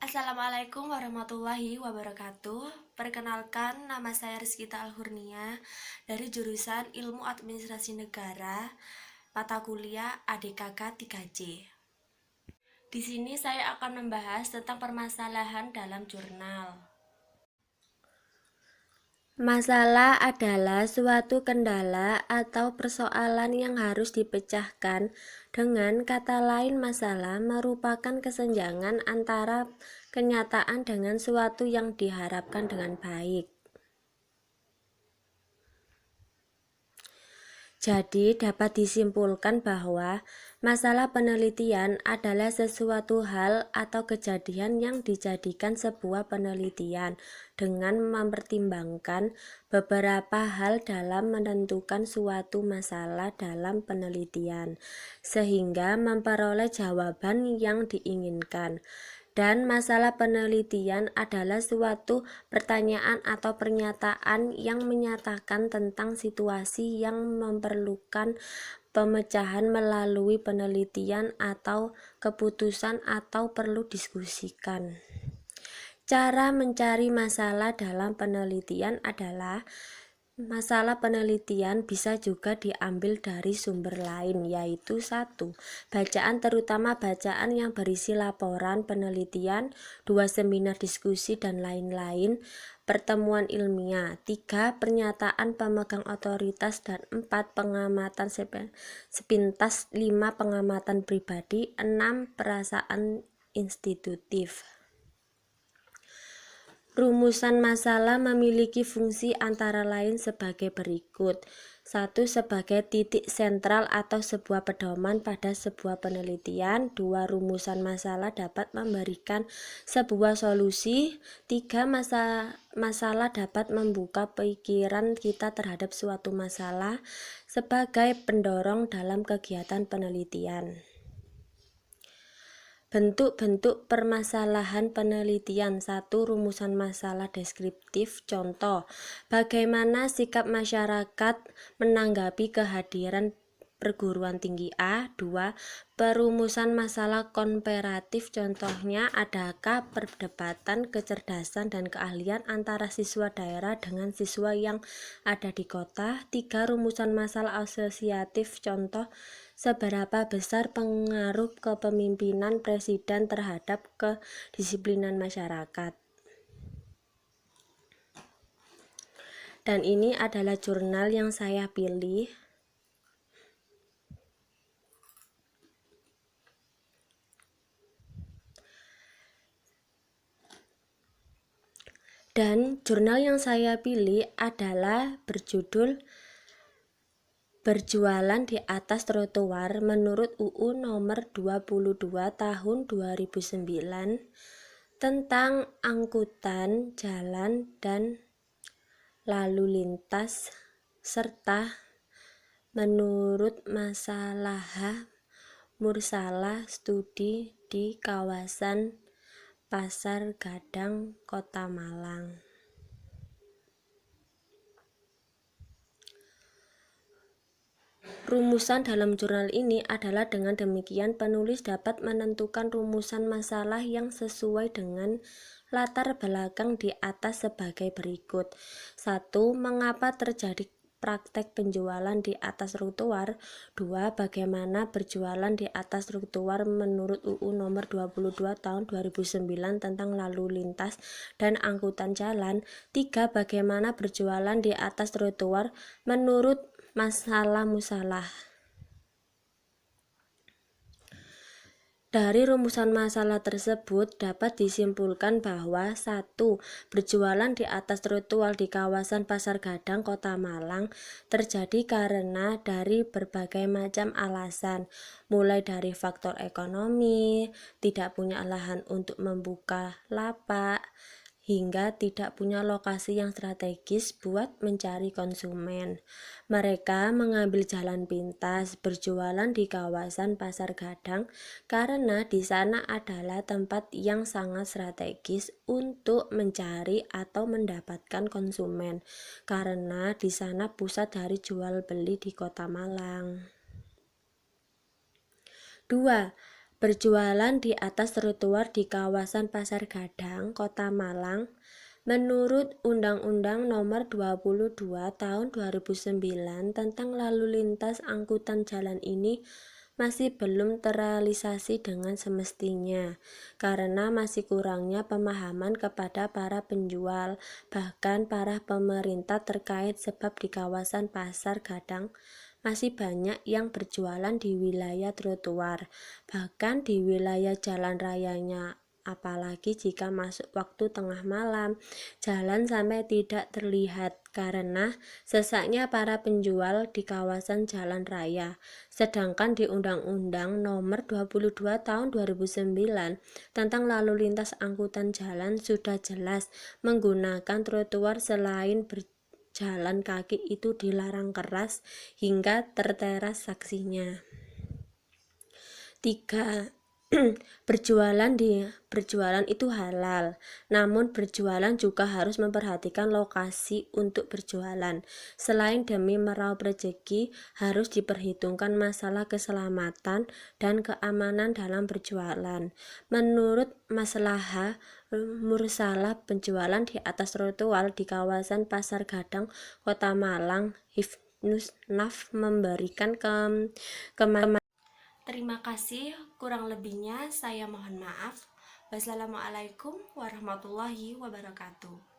Assalamualaikum warahmatullahi wabarakatuh. Perkenalkan, nama saya Rizkita Alhurnia dari jurusan Ilmu Administrasi Negara, mata kuliah ADKK 3C. Di sini saya akan membahas tentang permasalahan dalam jurnal. Masalah adalah suatu kendala atau persoalan yang harus dipecahkan. Dengan kata lain, masalah merupakan kesenjangan antara kenyataan dengan suatu yang diharapkan dengan baik. Jadi, dapat disimpulkan bahwa masalah penelitian adalah sesuatu hal atau kejadian yang dijadikan sebuah penelitian dengan mempertimbangkan beberapa hal dalam menentukan suatu masalah dalam penelitian, sehingga memperoleh jawaban yang diinginkan. Dan masalah penelitian adalah suatu pertanyaan atau pernyataan yang menyatakan tentang situasi yang memerlukan pemecahan melalui penelitian atau keputusan atau perlu diskusikan. Cara mencari masalah dalam penelitian adalah masalah penelitian bisa juga diambil dari sumber lain, yaitu 1. Bacaan, terutama bacaan yang berisi laporan penelitian, 2. Seminar diskusi dan lain-lain, pertemuan ilmiah, 3. Pernyataan pemegang otoritas, dan 4. Pengamatan sepintas, 5. Pengamatan pribadi, 6. Perasaan institutif. Rumusan masalah memiliki fungsi antara lain sebagai berikut. 1. Sebagai titik sentral atau sebuah pedoman pada sebuah penelitian. 2. Rumusan masalah dapat memberikan sebuah solusi. 3. Masalah dapat membuka pikiran kita terhadap suatu masalah sebagai pendorong dalam kegiatan penelitian. Bentuk-bentuk permasalahan penelitian. 1. Rumusan masalah deskriptif. Contoh, bagaimana sikap masyarakat menanggapi kehadiran perguruan tinggi A. 2. Perumusan masalah komparatif. Contohnya, adakah perdebatan kecerdasan dan keahlian antara siswa daerah dengan siswa yang ada di kota. 3. Rumusan masalah asosiatif. Contoh, seberapa besar pengaruh kepemimpinan presiden terhadap kedisiplinan masyarakat. Dan ini adalah jurnal yang saya pilih. Dan jurnal yang saya pilih adalah berjudul Berjualan di atas trotoar menurut UU nomor 22 tahun 2009 tentang angkutan jalan dan lalu lintas serta menurut masalah Mursalah studi di kawasan Pasar Gadang, Kota Malang. Rumusan dalam jurnal ini adalah dengan demikian penulis dapat menentukan rumusan masalah yang sesuai dengan latar belakang di atas sebagai berikut. 1. Mengapa terjadi praktek penjualan di atas trotoar. 2. Bagaimana berjualan di atas trotoar menurut UU nomor 22 tahun 2009 tentang lalu lintas dan angkutan jalan. 3. Bagaimana berjualan di atas trotoar menurut masalah musalah. Dari rumusan masalah tersebut dapat disimpulkan bahwa 1. Berjualan di atas trotoar di kawasan Pasar Gadang, Kota Malang terjadi karena dari berbagai macam alasan, mulai dari faktor ekonomi, tidak punya lahan untuk membuka lapak, hingga tidak punya lokasi yang strategis buat mencari konsumen. Mereka mengambil jalan pintas berjualan di kawasan Pasar Gadang karena di sana adalah tempat yang sangat strategis untuk mencari atau mendapatkan konsumen, karena di sana pusat dari jual beli di Kota Malang. 2. berjualan di atas trotoar di kawasan Pasar Gadang, Kota Malang. Menurut Undang-Undang Nomor 22 Tahun 2009 tentang lalu lintas angkutan jalan ini masih belum terrealisasi dengan semestinya karena masih kurangnya pemahaman kepada para penjual, bahkan para pemerintah terkait sebab di kawasan Pasar Gadang masih banyak yang berjualan di wilayah trotoar, bahkan di wilayah jalan rayanya. Apalagi jika masuk waktu tengah malam, jalan sampai tidak terlihat karena sesaknya para penjual di kawasan jalan raya. Sedangkan di Undang-Undang Nomor 22 Tahun 2009 tentang lalu lintas angkutan jalan sudah jelas menggunakan trotoar selain berjalan kaki itu dilarang keras hingga tertera saksinya. 3. Berjualan itu halal, namun berjualan juga harus memperhatikan lokasi untuk berjualan. Selain demi meraup rezeki, harus diperhitungkan masalah keselamatan dan keamanan dalam berjualan. Menurut Maslahah Mursalah, penjualan di atas trotoar di kawasan Pasar Gadang, Kota Malang, Hifnus Naf memberikan kemampuan. Terima kasih, kurang lebihnya saya mohon maaf. Wassalamualaikum warahmatullahi wabarakatuh.